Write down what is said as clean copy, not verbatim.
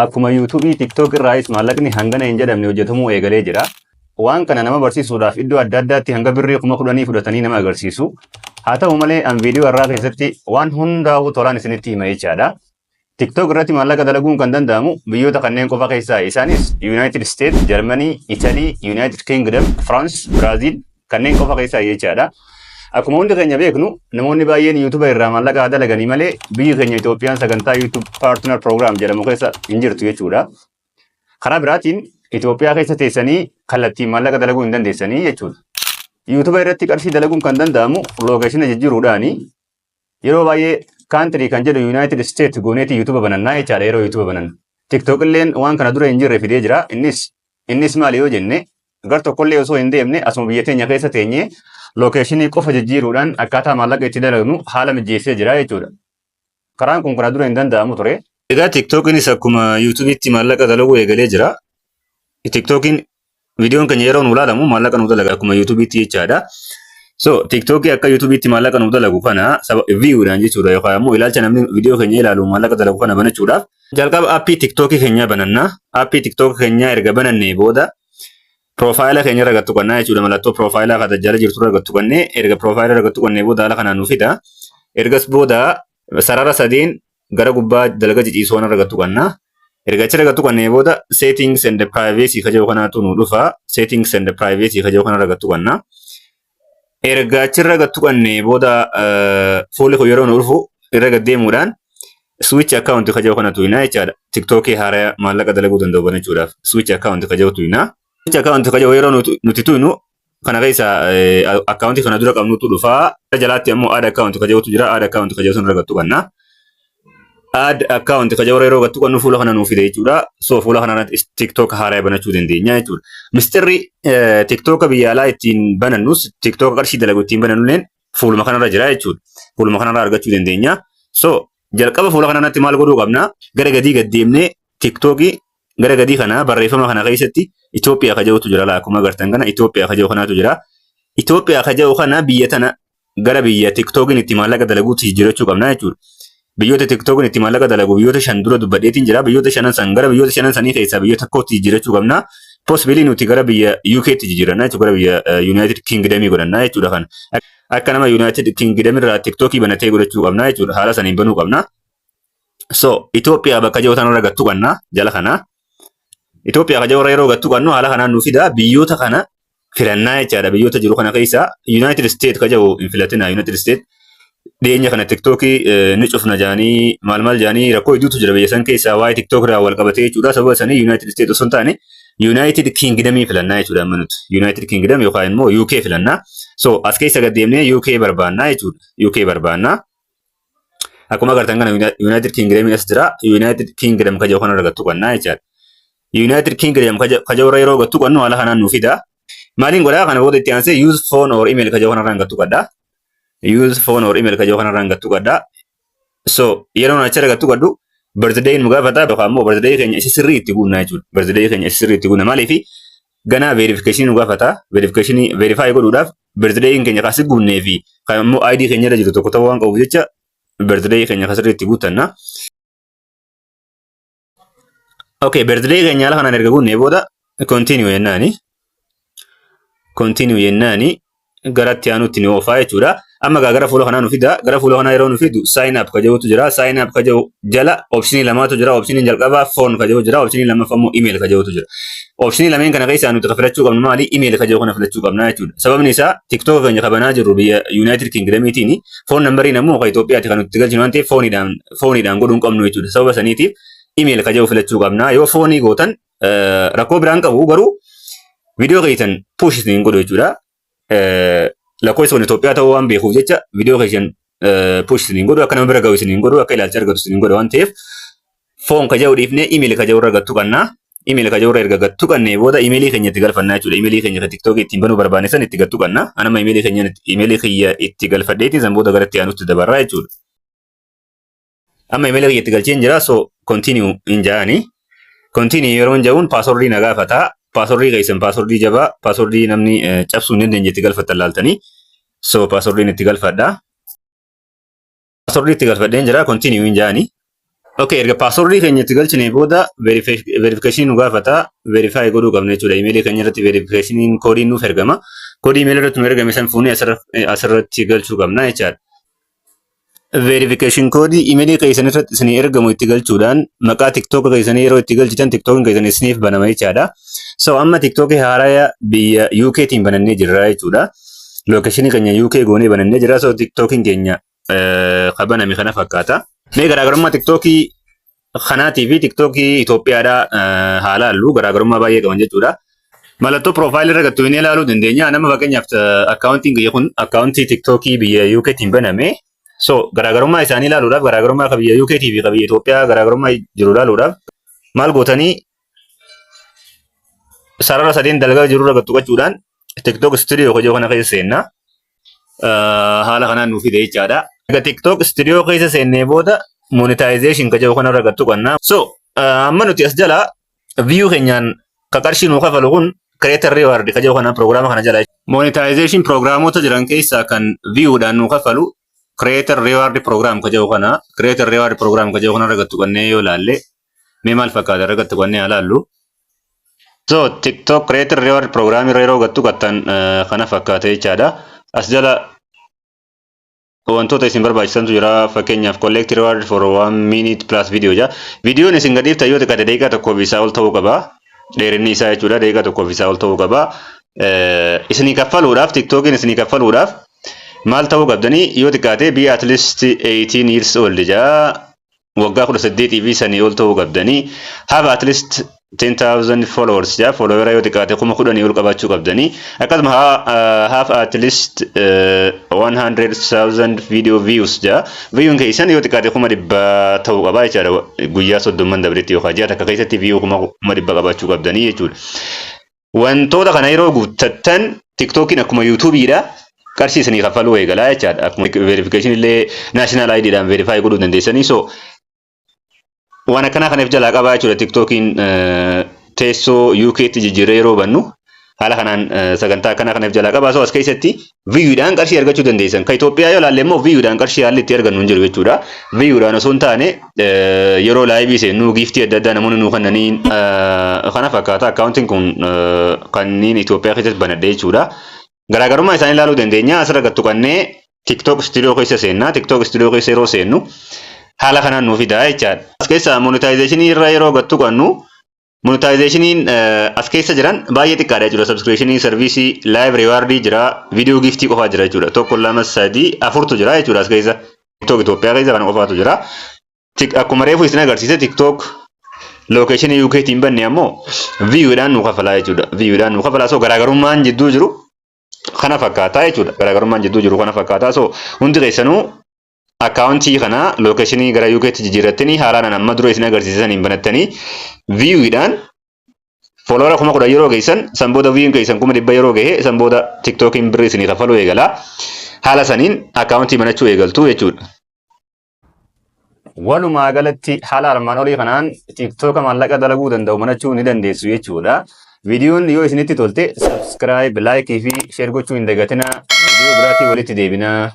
akkuma YouTube, TikTok irraayis maallaqni hangana hin jedhamne hojjetamuu eegalee jira. Waan kana nama barsiisuudhaaf iddoo adda addaatti hanga birrii 10,000 fudhatanii nama agarsiisu. Haa ta'u malee an viidiyoo irraa keessatti waan hundaa'u tolaan isinitti hima jechaadha. TikTok irratti maallaqa dalaguun kan danda'amu biyyoota kanneen qofa keessaa isaanis United States, Germany, Italy, United Kingdom, France, Brazil kanneen qofa keessaa jechaadha. Akkuma hundi keenya beeknu namoonni baay'een YouTube irraa maallaqa dalaganii malee biyyi keenya Itoophiyaan sagantaa YouTube Partner Program jedhamu keessa hin jirtu jechuudha. Karaa biraatiin Itoophiyaa keessa teessanii kallattiin maallaqa dalaguu hin dandeessanii jechuudha. YouTube irratti qarshii dalaguun kan danda'amu lookeeshina jijjiiruudhaani. Yeroo baay'ee kaantirii kan jedhu United States gooneeti YouTube banannaa jechaadha yeroo YouTube banannu. TikTok illeen waan kana dura hin jirre fidee jira. Innis maali yoo jenne gar tokkollee osoo hin deemne asuma biyya teenya keessa teenyee lookeeshinii qofa jijjiiruudhaan akkaataa maallaqa itti dalagnu haala mijeessee jira jechuudha. Karaan kun kana dura hin danda'amu ture. Egaa TikTokinis akkuma YouTube'itti maallaqa dalaguu eegalee jira. TikTokiin viidiyoon keenya yeroo nu ilaalamu maallaqa nu dalaga akkuma YouTube'itti jechaadha. So TikTokii akka YouTube'itti maallaqa nu dalagu kana view'dhaan jechuudha yookaan immoo ilaalcha namni viidiyoo keenya ilaalu maallaqa dalagu kana banachuudhaaf jalqaba aappii TikTokii keenya banannaa. Aappii TikTokii keenya erga banannee booda profaayila keenya irra gattuqannaa jechuudha. Mallattoo profaayilaa kan jala jirtu irra gattuqannee erga profaayila irra gattuqannee booda haala kanaan nu fida. Ergas booda sarara sadeen gara gubbaa dalaga ciciisoo irra gattuqannaa. Erga achirra gattuqannee booda settings and privacy kan jedhu kanaatu nu dhufa. Settings and privacy kan jedhu kanarra gattuqannaa. Erga achirra gattuqannee booda fuulli kun yeroo nu dhufu irra gaddeemuudhaan switch account kan jedhu kanatu hina jechaadha. TikTokii haaraa maallaqa dalaguu danda'u banachuudhaaf switch account kan jedhutu hina. Switch account kan jedhu yeroo nuti tuynu kana keessa account kana dura qabnutu dhufa. Jalaatti ammoo add account kan jedhutu jira. Add account kan jedhu irra gattuqannaa. Add account kan jedhu yeroo gattuqannu fuula kana nuuf fide jechuudha. So fuula kanarratti TikTok haaraa banachuu dandeenya jechuudha. Mistirri TikTok biyya alaa ittiin banannus TikTok qarshii dalagu ittiin banannulleen fuuluma kanarra jira jechuudha. Fuuluma kanarra argachuu dandeenya. So jalqaba fuula kanarratti maal godhuu qabna? Gara gadii gaddeemnee TikTokii gara gadii kana barreeffama kana keessatti Itoophiyaa kan jedhutu jira. Akkuma agartan kana Itoophiyaa kan jedhu kanatu jira. Itoophiyaa kan jedhu kana biyya tana gara biyya TikTokiin itti maallaqa dalaguutti jijjiirachuu qabna jechuudha. Biyyoota TikTokiin itti maallaqa dalagu biyyoota 5 dura dubbadheetiin jira. Biyyoota 5 san gara biyyoota 5 sanii keessaa biyyoota tokkotti jijjiirachuu qabna. Possibly nuti gara biyya UK'tti jijjiirannaa jechuudha. Gara biyya United Kingdom godhannaa jechuudha kana. Akka nama United Kingdom irraa TikTokii banatee godhachuu qabna jechuudha. Haala saniin banuu qabna. So Itoophiyaa bakka jedhu tanarra gattuqannaa jala kana. Itoophiyaa kan jedhu yeroo gattuqannu haala kanaan nu fida biyyoota kana filannaa jechaadha. Biyyoota jiru kana keessaa United States kan jedhu hin filatina. United States dhiyeenya kana TikTokii ni cufna jaanii maal jaanii rakkoo hedduutu jira biyya san keessaa waa'ee TikTok irraa wal qabatee jechuudha. Sababa sanii United States osoo hin taane United Kingdom filannaa jechuudha amma nuti. United Kingdom yookaan immoo UK filannaa. So as keessa gaddeemnee UK barbaannaa jechuudha. UK barbaannaa. Akkuma agartan kana United Kingdom as jira. United Kingdom kan jedhu kanarra gattuqannaa jechaadha. United Kingdom kan jedhu yeroo gattuqannu haala kanaan nu fida. Maaliin godhaa kana booda itti aansee use phone or email kan jedhu kanarraan gattuqadhaa. Use phone or email kan jedhu kanarraan gattuqadhaa. So yeroo achirra gattuqadhu birthday nu gaafata yookaan immoo birthday keenya isa sirrii itti guunnaa jechuudha. Birthday keenya isa sirrii itti guunnaa maaliif ganaa verification nu gaafata. Verification verify godhuudhaaf birthday keenya kasi guunnee fi kan immoo ID keenya irra jiru tokko ta'uu waan qabuuf jecha birthday keenya kasi sirrii itti guutanna. Okay, birthday keenya haala kanaan erga guunnee booda continue yennaani garatti aanutti ni oofaa jechuudha. Amma gara fuula kanaa nu fida. Gara fuula kanaa yeroo nu fidu sign up kan jedhutu jira. Sign up kan jedhu jala optionii lamatu jira. Optionii jalqabaa phone kan jedhu jira. Optionii lammaffaa immoo email kan jedhutu jira. Optionii lameen kana keessaa nuti filachuu qabnu maali? Email kan jedhu kana filachuu qabna jechuudha. Sababni isaa TikTok keenya qabanaa jirru biyya United Kingdomiitiin phone numberii namuu kan Itoophiyaatti kan nuti galchinu waan ta'eef fooniidhaan godhuu hin qabnu jechuudha. Sababa saniitiif email kan jedhu filachuu qabna. Yoo foonii gootan rakkoo biraan qabu garuu viidiyoo keessan push isin godhu jechuudha. Lakkoofsa Itoophiyaa ta'uu waan beekuuf jecha viidiyoo keessan push isin godhu akka nama bira gahu isin godhu akka ilaalcha argatu isin godhu waan ta'eef foon kan jedhu dhiifnee email kan jedhu irra gattuqannaa. Email kan jedhu irra erga gattuqannee booda emailii keenya itti galfannaa jechuudha. Emailii keenya kan TikTok ittiin banuu barbaanne san itti gattuqannaa. Anama emailii keenya itti galfadheeti san booda gara itti aanutti dabarraa jechuudha. Amma emailii keenya itti galcheen jira. So continue hin jaani. Continue yeroo hin jahuun paaswordii na gaafata. Paaswordii keessan paaswordii jabaa, paaswordii namni cabsuu hin dandeenye itti galfattan laaltanii. So paaswordiin itti galfadhaa. Paaswordii itti galfadheen jira. Continue hin jaani. Okay, erga password keenyatti galchine booda verification nu gaafata. Verify godhuu qabna jechuudha. Email keenya irratti verification koodiin nuuf ergama. Koodii email irratti nu ergame san fuunee asirratti galchuu qabna jechaadha. Verification koodii email keessan irratti isinii ergamu itti galchuudhaan maqaa TikTok keessanii yeroo itti galchitan TikTok keessan isiniif banama jechaadha. So amma TikTok haaraa biyya UK tiin banannee jirra jechuudha. Location keenya UK goonee banannee jira. So TikTok keenya qabaname kana fakkaata. Mee garaagarummaa TikTokii kanaatii fi TikTokii Itoophiyaadhaa haala halluu garaagarummaa baay'ee qaban jechuudha. Mallattoo profaayilii irra gattuu inni ilaaluu dandeenya. Nama fakkeenyaaf akkaawuntiin kiyya kun akkaawuntii TikTokii biyya UK tiin baname. So garaagarummaa isaanii ilaaluudhaaf garaagarummaa kan biyya UK fi kan biyya Itoophiyaa garaagarummaa jiru ilaaluudhaaf maal gootanii sarara sadeen dalgaa jiru irra gattuu qachuudhaan TikTok studio hojii kana keessa seenna. Haala kanaan nuuf fide jechaadha. TikTok studio keessa seennee booda monetization ka jedhu kanarra gattuu qabna. So amma nuti as jala view keenyaan ka qarshii nuu kafalu kun creator reward ka jedhu kana prograama kana jala. Monetization programoota jiran keessaa kan viewdhaan nuu kafalu creator reward program ka jedhu kana creator reward program ka jedhu kanarra gattuu qabnee yoo ilaalle mee maal fakkaata irra gattuu qabnee ilaallu. So TikTok creator reward program irra yeroo gattuu qattan kana fakkaata jechaadha. As jala wantoota isin barbaachisantu jira. Fakkeenyaaf collect reward for 1 minute plus video ja. Videoon isin gadiif ta'ee yoo ta'e daqiiqaa tokkoof isaa ol ta'uu qaba. Dheerinni isaa jechuudha daqiiqaa tokkoof isaa ol ta'uu qaba. Isinii kaffaluudhaaf TikTokiin isinii kaffaluudhaaf maal ta'uu qabdanii yoo xiqqaate be at least 18 years old ja. Waggaa 18 fi sanii ol ta'uu qabdanii have at least 10,000 followers ja. Follower yoo xiqqaate 10,000 ol qabaachuu qabdanii akkasuma have at least 100,000 video views ja. Viewin keessan yoo xiqqaate 100,000 ta'uu qaba jechaadha. Guyyaa 30 dabretti yookaan ji'a takka keessatti view 100,000 qabaachuu qabdanii jechuudha. Wantoota kana yeroo guuttattan TikTokiin akkuma YouTube'dha. Qarshii isinii kaffaluu eegalaa jechaadha. Akkuma verification illee national ID dhaan verify godhuu dandeessanii. So waan akkanaa kanaaf jalaa qabaa jechuudha. TikTokiin teessoo UK tti jijjiirree yeroo bannu haala kanaan sagantaa akkanaa kanaaf jalaa qabaa. So as keessatti viewdhaan qarshii argachuu dandeessan. Ka Itoophiyaa yoo ilaalle immoo viewdhaan qarshii haalli itti argannu hin jiru jechuudha. Viewdhaan osoo hin taane yeroo laayivii seennu giiftii adda addaa namoonni nuu kennaniin kana fakkaata. Akkaawuntiin kun kanneen Itoophiyaa keessatti banadhe jechuudha. Garaagarummaa isaanii ilaaluu dandeenya. Asirra gattuu qabnee TikTok studio keessa seenna. TikTok studio keessa yeroo seennu haala kanaan nuuf fidaa jechaadha. As keessa monetization irra yeroo gattuu qabnu monetization as keessa jiran baay'ee xiqqaadha jechuudha. Subscription service live reward jira, video gift qofaa jira jechuudha. Tokko lama sadii afurtu jira jechuudha as keessa. TikTok Itoophiyaa keessa kana qofaatu jira. Akkuma reefu isin agarsiise TikTok location UK tiin banne ammoo viewdhaan nu kafalaa jechuudha. Viewdhaan nu kafalaa. So garaagarummaan jidduu jiru kana fakkaata jechuudha. Garaagarummaan jidduu jiru kana fakkaata. So hundi keessanuu akkaawuntii kana lookeeshinii gara UK tti jijjiirrattanii haalaan amma dura isin agarsiisaniin banattanii viewdhaan follower 10,000 yeroo geessan san booda viewin keessan 100,000 yeroo gahe san booda TikTokiin birrii isinii kafaluu eegala. Haala saniin akkaawuntii banachuu eegaltu jechuudha. Walumaa galatti haala armaan olii kanaan TikTok maallaqa dalaguu danda'u banachuu ni dandeessu jechuudha. Viidiyoon yoo isinitti tolte subscribe, like fi share gochuu hin dagatina. Viidiyoo biraatii walitti deebinaa.